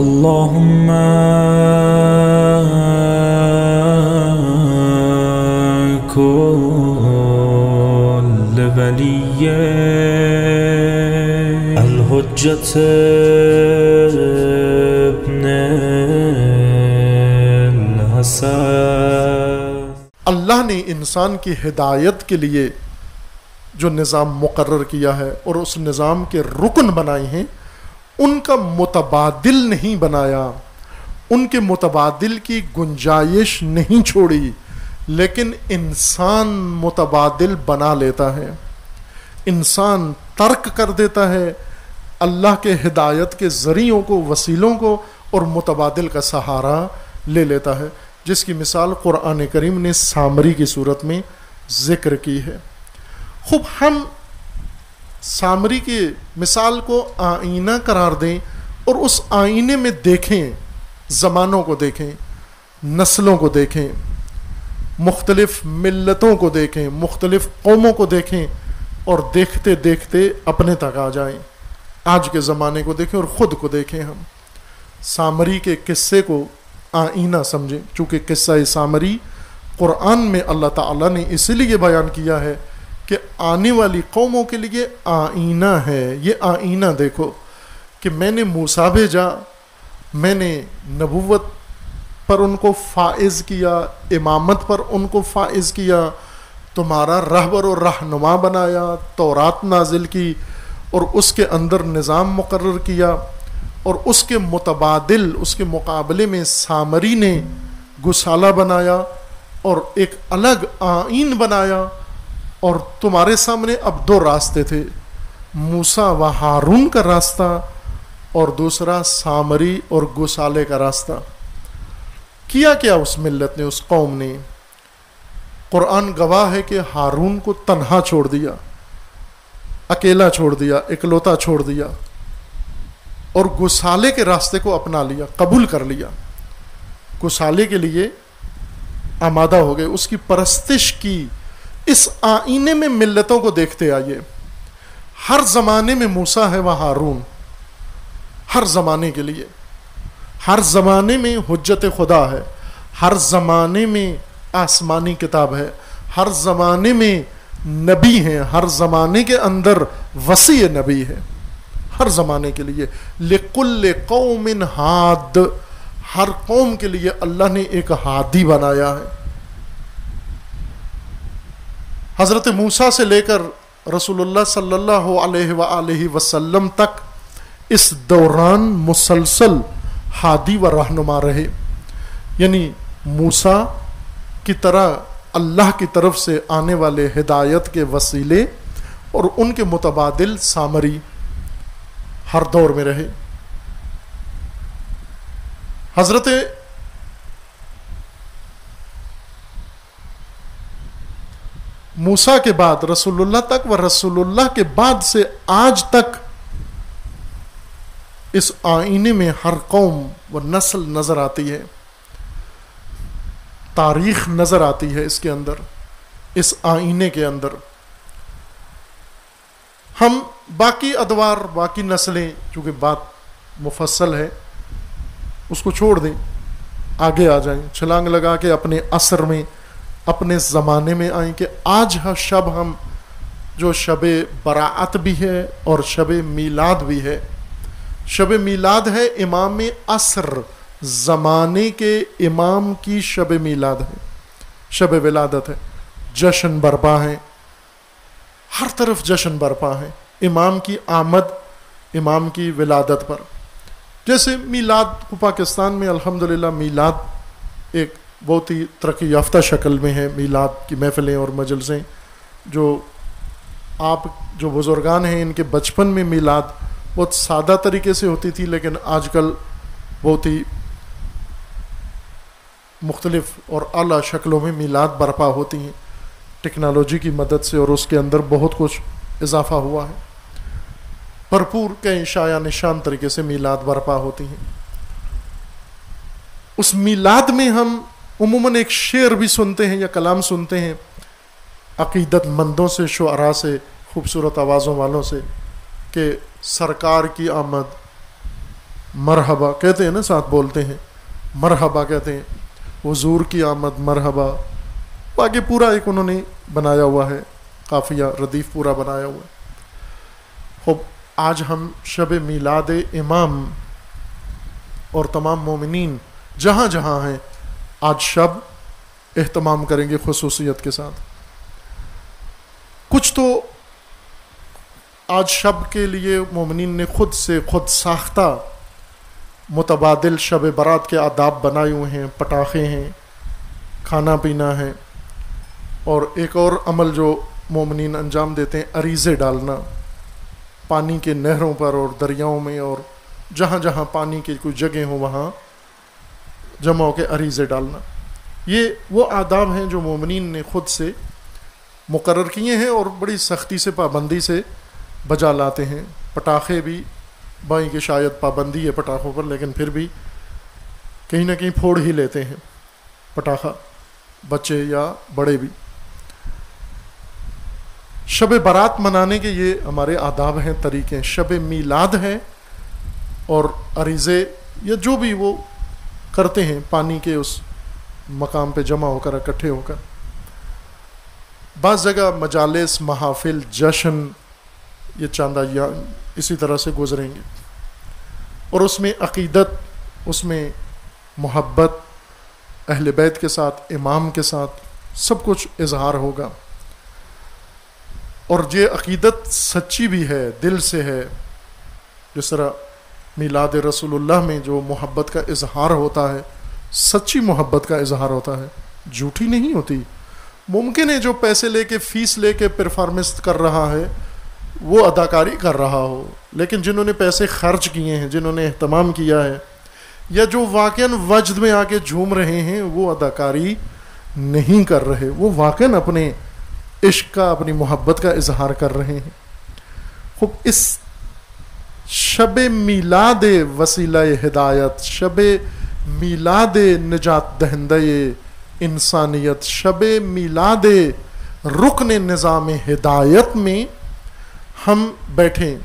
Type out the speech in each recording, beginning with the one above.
اللهم كل ولي الحجة ابن الحسن۔ اللہ نے انسان کی ہدایت کے لیے جو نظام مقرر کیا ہے اور اس نظام کے رکن بنائے ہیں، ان کا متبادل نہیں بنایا، ان کے متبادل کی گنجائش نہیں چھوڑی، لیکن انسان متبادل بنا لیتا ہے، انسان ترک کر دیتا ہے اللہ کے ہدایت کے ذریعوں کو، وسیلوں کو، اور متبادل کا سہارا لے لیتا ہے، جس کی مثال قرآن کریم نے سامری کی صورت میں ذکر کی ہے۔ خوب ہم سامری کی مثال کو آئینہ قرار دیں اور اس آئینے میں دیکھیں، زمانوں کو دیکھیں، نسلوں کو دیکھیں، مختلف ملتوں کو دیکھیں، مختلف قوموں کو دیکھیں، اور دیکھتے دیکھتے اپنے تک آ جائیں، آج کے زمانے کو دیکھیں اور خود کو دیکھیں۔ ہم سامری کے قصے کو آئینہ سمجھیں، چونکہ قصہ سامری قرآن میں اللہ تعالیٰ نے اسی لیے بیان کیا ہے کہ آنے والی قوموں کے لیے آئینہ ہے۔ یہ آئینہ دیکھو کہ میں نے موسیٰ بھیجا، میں نے نبوت پر ان کو فائز کیا، امامت پر ان کو فائز کیا، تمہارا رہبر اور رہنما بنایا، تورات نازل کی اور اس کے اندر نظام مقرر کیا، اور اس کے متبادل، اس کے مقابلے میں سامری نے گسالہ بنایا اور ایک الگ آئین بنایا، اور تمہارے سامنے اب دو راستے تھے، موسیٰ و ہارون کا راستہ اور دوسرا سامری اور گسالے کا راستہ۔ کیا کیا اس ملت نے، اس قوم نے؟ قرآن گواہ ہے کہ ہارون کو تنہا چھوڑ دیا، اکیلا چھوڑ دیا، اکلوتا چھوڑ دیا، اور گسالے کے راستے کو اپنا لیا، قبول کر لیا، گسالے کے لیے آمادہ ہو گئے، اس کی پرستش کی۔ اس آئینے میں ملتوں کو دیکھتے آئیے، ہر زمانے میں موسیٰ ہے و ہارون، ہر زمانے کے لیے، ہر زمانے میں حجت خدا ہے، ہر زمانے میں آسمانی کتاب ہے، ہر زمانے میں نبی ہیں، ہر زمانے کے اندر وسیع نبی ہے، ہر زمانے کے لیے۔ لِكُلِّ قَوْمٍ ہاد، ہر قوم کے لیے اللہ نے ایک ہادی بنایا ہے۔ حضرت موسیٰ سے لے کر رسول اللہ صلی اللہ علیہ وآلہ وسلم تک اس دوران مسلسل ہادی و رہنما رہے، یعنی موسیٰ کی طرح اللہ کی طرف سے آنے والے ہدایت کے وسیلے اور ان کے متبادل سامری ہر دور میں رہے۔ حضرت موسیٰ کے بعد رسول اللہ تک و رسول اللہ کے بعد سے آج تک اس آئینے میں ہر قوم و نسل نظر آتی ہے، تاریخ نظر آتی ہے اس کے اندر، اس آئینے کے اندر۔ ہم باقی ادوار، باقی نسلیں، چونکہ بات مفصل ہے، اس کو چھوڑ دیں، آگے آ جائیں، چھلانگ لگا کے اپنے عصر میں، اپنے زمانے میں آئیں کہ آج شب ہم جو شب براعت بھی ہے اور شب میلاد بھی ہے۔ شب میلاد ہے امام عصر، زمانے کے امام کی شب میلاد ہے، شب ولادت ہے، جشن برپا ہیں، ہر طرف جشن برپا ہیں امام کی آمد، امام کی ولادت پر۔ جیسے میلاد کو پاکستان میں الحمدللہ میلاد ایک بہت ہی ترقی یافتہ شکل میں ہے، میلاد کی محفلیں اور مجلسیں، جو آپ جو بزرگان ہیں ان کے بچپن میں میلاد بہت سادہ طریقے سے ہوتی تھی، لیکن آج کل بہت ہی مختلف اور اعلیٰ شکلوں میں میلاد برپا ہوتی ہیں، ٹیکنالوجی کی مدد سے، اور اس کے اندر بہت کچھ اضافہ ہوا ہے، بھرپور کئی شایع نشان طریقے سے میلاد برپا ہوتی ہیں۔ اس میلاد میں ہم عموماً ایک شعر بھی سنتے ہیں یا کلام سنتے ہیں عقیدت مندوں سے، شعراء سے، خوبصورت آوازوں والوں سے، کہ سرکار کی آمد مرحبا کہتے ہیں نا، ساتھ بولتے ہیں، مرحبا کہتے ہیں، حضور کی آمد مرحبا. آگے پورا ایک انہوں نے بنایا ہوا ہے، قافیہ ردیف پورا بنایا ہوا ہے. خب آج ہم شب میلاد امام اور تمام مومنین جہاں جہاں ہیں آج شب اہتمام کریں گے خصوصیت کے ساتھ. کچھ تو آج شب کے لیے مومنین نے خود سے خود ساختہ متبادل شب برات کے آداب بنائے ہوئے ہیں، پٹاخے ہیں، کھانا پینا ہے. اور ایک اور عمل جو مومنین انجام دیتے ہیں، عریضے ڈالنا پانی کے نہروں پر اور دریاؤں میں، اور جہاں جہاں پانی کی کوئی جگہ ہو وہاں جمع ہو کے عریضے ڈالنا. یہ وہ آداب ہیں جو مومنین نے خود سے مقرر کیے ہیں اور بڑی سختی سے پابندی سے بجا لاتے ہیں. پٹاخے بھی بائیں کہ شاید پابندی ہے پٹاخوں پر، لیکن پھر بھی کہیں نہ کہیں پھوڑ ہی لیتے ہیں پٹاخہ، بچے یا بڑے بھی. شب برات منانے کے یہ ہمارے آداب ہیں، طریقے. شب میلاد ہے اور عریضے یا جو بھی وہ کرتے ہیں پانی کے اس مقام پہ جمع ہو کر اکٹھے ہو کر. بعض جگہ مجالس، محافل، جشن یہ چاندہ یا اسی طرح سے گزریں گے، اور اس میں عقیدت، اس میں محبت اہل بیت کے ساتھ، امام کے ساتھ سب کچھ اظہار ہوگا. اور یہ عقیدت سچی بھی ہے، دل سے ہے. جس طرح میلاد رسول اللہ میں جو محبت کا اظہار ہوتا ہے، سچی محبت کا اظہار ہوتا ہے، جھوٹی نہیں ہوتی. ممکن ہے جو پیسے لے کے، فیس لے کے پرفارمنس کر رہا ہے وہ اداکاری کر رہا ہو، لیکن جنہوں نے پیسے خرچ کیے ہیں، جنہوں نے اہتمام کیا ہے، یا جو واقعاً وجد میں آ کے جھوم رہے ہیں، وہ اداکاری نہیں کر رہے، وہ واقعاً اپنے عشق کا، اپنی محبت کا اظہار کر رہے ہیں. خوب اس شب میلاد وسیلہ ہدایت، شب میلاد نجات دہندہ انسانیت، شب میلاد رکن نظام ہدایت میں ہم بیٹھیں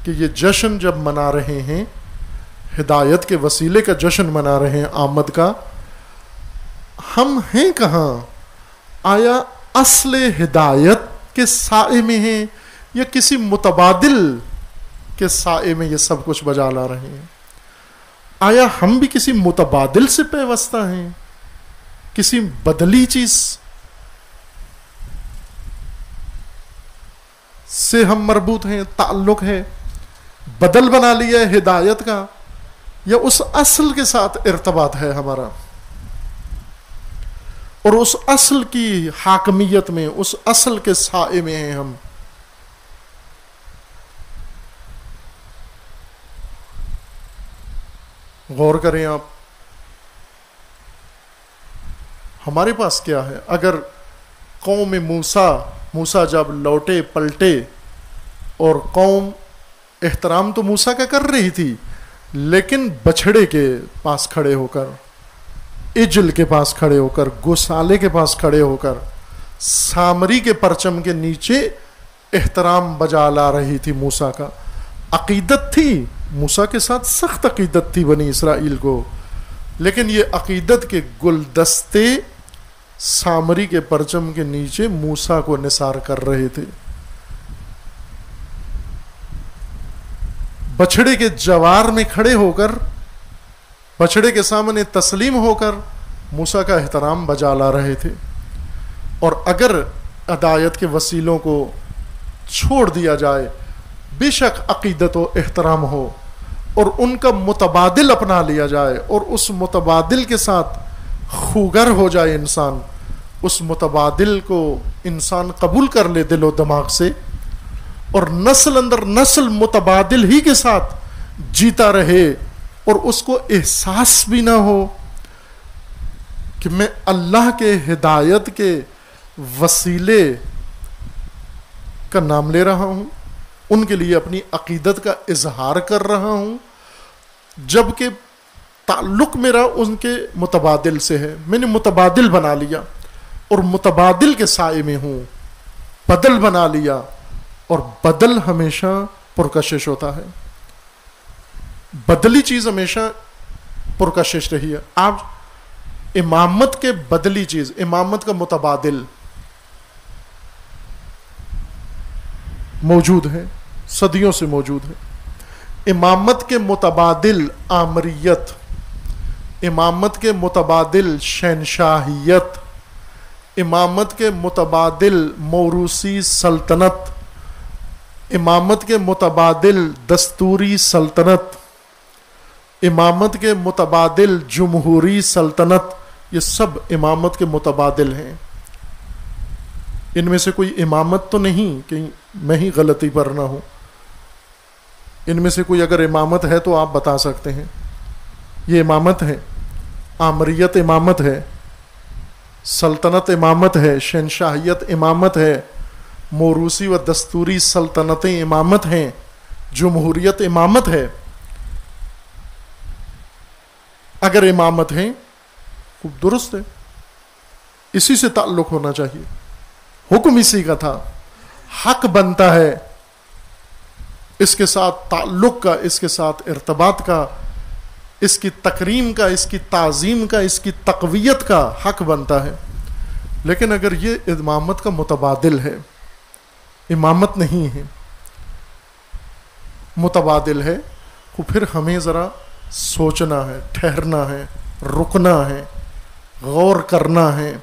کہ یہ جشن جب منا رہے ہیں، ہدایت کے وسیلے کا جشن منا رہے ہیں، آمد کا، ہم ہیں کہاں؟ آیا اصل ہدایت کے سائے میں ہیں یا کسی متبادل کے سائے میں یہ سب کچھ بجا لا رہے ہیں؟ آیا ہم بھی کسی متبادل سے پیوستہ ہیں، کسی بدلی چیز سے ہم مربوط ہیں، تعلق ہے، بدل بنا لیا ہے ہدایت کا، یا اس اصل کے ساتھ ارتباط ہے ہمارا، اور اس اصل کی حاکمیت میں، اس اصل کے سائے میں ہیں ہم؟ غور کریں آپ، ہمارے پاس کیا ہے؟ اگر قوم موسیٰ جب لوٹے پلٹے اور قوم احترام تو موسیٰ کا کر رہی تھی، لیکن بچھڑے کے پاس کھڑے ہو کر، اجل کے پاس کھڑے ہو کر، گوسالے کے پاس کھڑے ہو کر، سامری کے پرچم کے نیچے احترام بجا لا رہی تھی موسیٰ کا. عقیدت تھی موسیٰ کے ساتھ، سخت عقیدت تھی بنی اسرائیل کو، لیکن یہ عقیدت کے گلدستے سامری کے پرچم کے نیچے موسیٰ کو نثار کر رہے تھے. بچھڑے کے جوار میں کھڑے ہو کر، بچھڑے کے سامنے تسلیم ہو کر موسیٰ کا احترام بجا لا رہے تھے. اور اگر ہدایت کے وسیلوں کو چھوڑ دیا جائے، بے شک عقیدت و احترام ہو، اور ان کا متبادل اپنا لیا جائے، اور اس متبادل کے ساتھ خوگر ہو جائے انسان، اس متبادل کو انسان قبول کر لے دل و دماغ سے، اور نسل اندر نسل متبادل ہی کے ساتھ جیتا رہے، اور اس کو احساس بھی نہ ہو کہ میں اللہ کے ہدایت کے وسیلے کا نام لے رہا ہوں، ان کے لیے اپنی عقیدت کا اظہار کر رہا ہوں، جبکہ تعلق میرا ان کے متبادل سے ہے. میں نے متبادل بنا لیا اور متبادل کے سائے میں ہوں، بدل بنا لیا، اور بدل ہمیشہ پرکشش ہوتا ہے. بدلی چیز ہمیشہ پرکشش رہی ہے. آپ امامت کے بدلی چیز، امامت کا متبادل موجود ہے، صدیوں سے موجود ہے. امامت کے متبادل آمریت، امامت کے متبادل شہنشاہیت، امامت کے متبادل موروثی سلطنت، امامت کے متبادل دستوری سلطنت، امامت کے متبادل جمہوری سلطنت، یہ سب امامت کے متبادل ہیں. ان میں سے کوئی امامت تو نہیں کہ میں ہی غلطی پر نہ ہوں. ان میں سے کوئی اگر امامت ہے تو آپ بتا سکتے ہیں. یہ امامت ہے، آمریت امامت ہے، سلطنت امامت ہے، شہنشاہیت امامت ہے، موروثی و دستوری سلطنتیں امامت ہیں، جمہوریت امامت ہے. اگر امامت ہیں خوب درست ہے، اسی سے تعلق ہونا چاہیے، حکم اسی کا تھا. حق بنتا ہے اس کے ساتھ تعلق کا، اس کے ساتھ ارتباط کا، اس کی تکریم کا، اس کی تعظیم کا، اس کی تقویت کا حق بنتا ہے. لیکن اگر یہ امامت کا متبادل ہے، امامت نہیں ہے، متبادل ہے، تو پھر ہمیں ذرا سوچنا ہے، ٹھہرنا ہے، رکنا ہے، غور کرنا ہے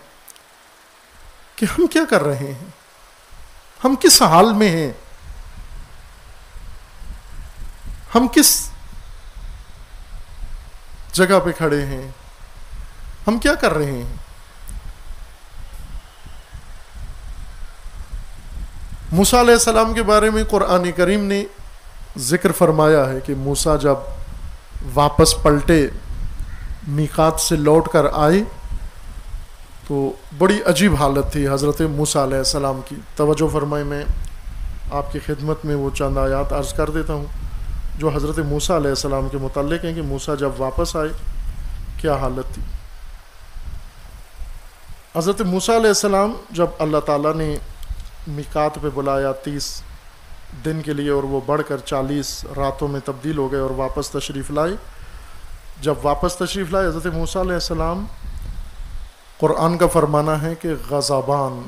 کہ ہم کیا کر رہے ہیں، ہم کس حال میں ہیں، ہم کس جگہ پہ کھڑے ہیں، ہم کیا کر رہے ہیں. موسیٰ علیہ السلام کے بارے میں قرآن کریم نے ذکر فرمایا ہے کہ موسیٰ جب واپس پلٹے، میقات سے لوٹ کر آئے تو بڑی عجیب حالت تھی حضرت موسیٰ علیہ السلام کی. توجہ فرمائیں، میں آپ کی خدمت میں وہ چند آیات عرض کر دیتا ہوں جو حضرت موسیٰ علیہ السلام کے متعلق ہیں کہ موسیٰ جب واپس آئے کیا حالت تھی. حضرت موسیٰ علیہ السلام جب اللہ تعالیٰ نے میقات پہ بلایا 30 دن کے لیے، اور وہ بڑھ کر 40 راتوں میں تبدیل ہو گئے اور واپس تشریف لائے. جب واپس تشریف لائے حضرت موسیٰ علیہ السلام، قرآن کا فرمانا ہے کہ غضبان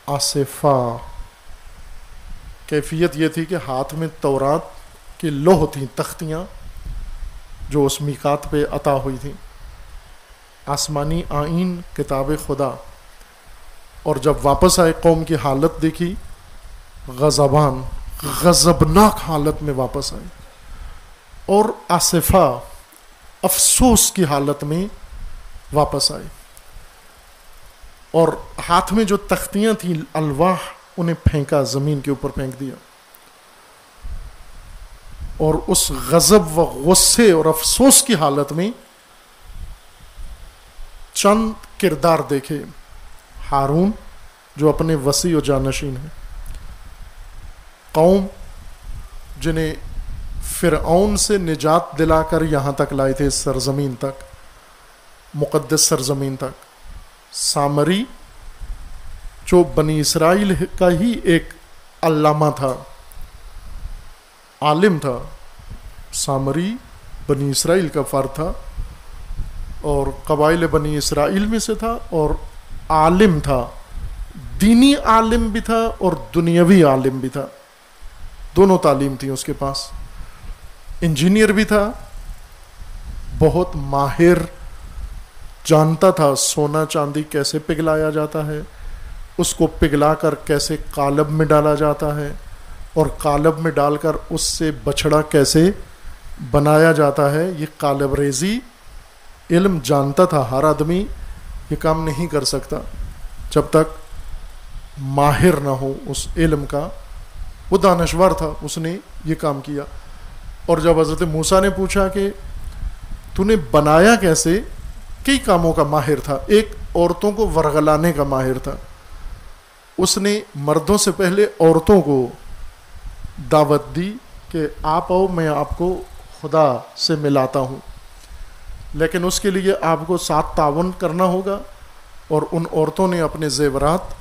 آصفا، کیفیت یہ تھی کہ ہاتھ میں تورات کی لوح تھیں، تختیاں جو اس میقات پہ عطا ہوئی تھیں، آسمانی آئین کتاب خدا. اور جب واپس آئے قوم کی حالت دیکھی، غضبان، غضبناک حالت میں واپس آئے، اور آصفہ، افسوس کی حالت میں واپس آئے. اور ہاتھ میں جو تختیاں تھیں، الواح، انہیں پھینکا، زمین کے اوپر پھینک دیا. اور اس غضب و غصے اور افسوس کی حالت میں چند کردار دیکھے. ہارون جو اپنے وسیع و جانشین ہیں، قوم جنہیں فرعون سے نجات دلا کر یہاں تک لائے تھے، اس سرزمین تک، مقدس سرزمین تک. سامری جو بنی اسرائیل کا ہی ایک علامہ تھا، عالم تھا. سامری بنی اسرائیل کا فرد تھا اور قبائل بنی اسرائیل میں سے تھا، اور عالم تھا، دینی عالم بھی تھا اور دنیاوی عالم بھی تھا. دونوں تعلیم تھی اس کے پاس. انجینئر بھی تھا، بہت ماہر، جانتا تھا سونا چاندی کیسے پگھلایا جاتا ہے، اس کو پگھلا کر کیسے قالب میں ڈالا جاتا ہے، اور قالب میں ڈال کر اس سے بچھڑا کیسے بنایا جاتا ہے. یہ قالب ریزی علم جانتا تھا. ہر آدمی یہ کام نہیں کر سکتا جب تک ماہر نہ ہو اس علم کا. وہ دانشور تھا، اس نے یہ کام کیا. اور جب حضرت موسیٰ نے پوچھا کہ تو نے بنایا کیسے، کئی کاموں کا ماہر تھا. ایک عورتوں کو ورغلانے کا ماہر تھا. اس نے مردوں سے پہلے عورتوں کو دعوت دی کہ آپ آؤ، میں آپ کو خدا سے ملاتا ہوں، لیکن اس کے لیے آپ کو ساتھ تعاون کرنا ہوگا. اور ان عورتوں نے اپنے زیورات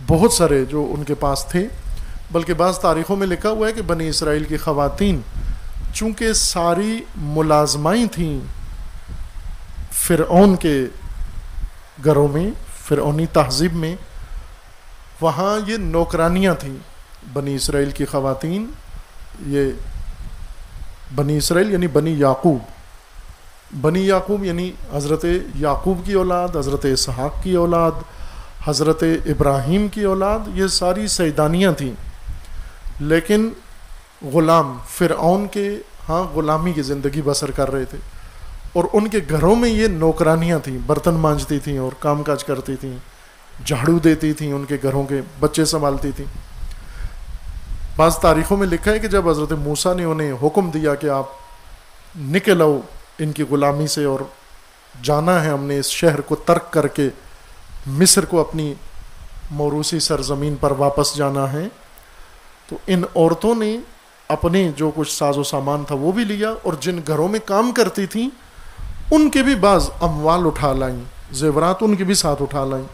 بہت سارے جو ان کے پاس تھے، بلکہ بعض تاریخوں میں لکھا ہوا ہے کہ بنی اسرائیل کی خواتین چونکہ ساری ملازمائیں تھیں فرعون کے گھروں میں، فرعونی تہذیب میں، وہاں یہ نوکرانیاں تھیں بنی اسرائیل کی خواتین. یہ بنی اسرائیل یعنی بنی یعقوب، بنی یعقوب یعنی حضرت یعقوب کی اولاد، حضرت اسحاق کی اولاد، حضرت ابراہیم کی اولاد، یہ ساری سیدانیاں تھیں. لیکن غلام فرعون کے ہاں غلامی کی زندگی بسر کر رہے تھے، اور ان کے گھروں میں یہ نوکرانیاں تھیں، برتن مانجتی تھیں اور کام کاج کرتی تھیں، جھاڑو دیتی تھیں، ان کے گھروں کے بچے سنبھالتی تھیں. بعض تاریخوں میں لکھا ہے کہ جب حضرت موسیٰ نے انہیں حکم دیا کہ آپ نکل آؤ ان کی غلامی سے اور جانا ہے ہم نے اس شہر کو ترک کر کے مصر کو اپنی موروثی سرزمین پر واپس جانا ہے، تو ان عورتوں نے اپنے جو کچھ ساز و سامان تھا وہ بھی لیا، اور جن گھروں میں کام کرتی تھیں ان کے بھی بعض اموال اٹھا لائیں، زیورات ان کے بھی ساتھ اٹھا لائیں.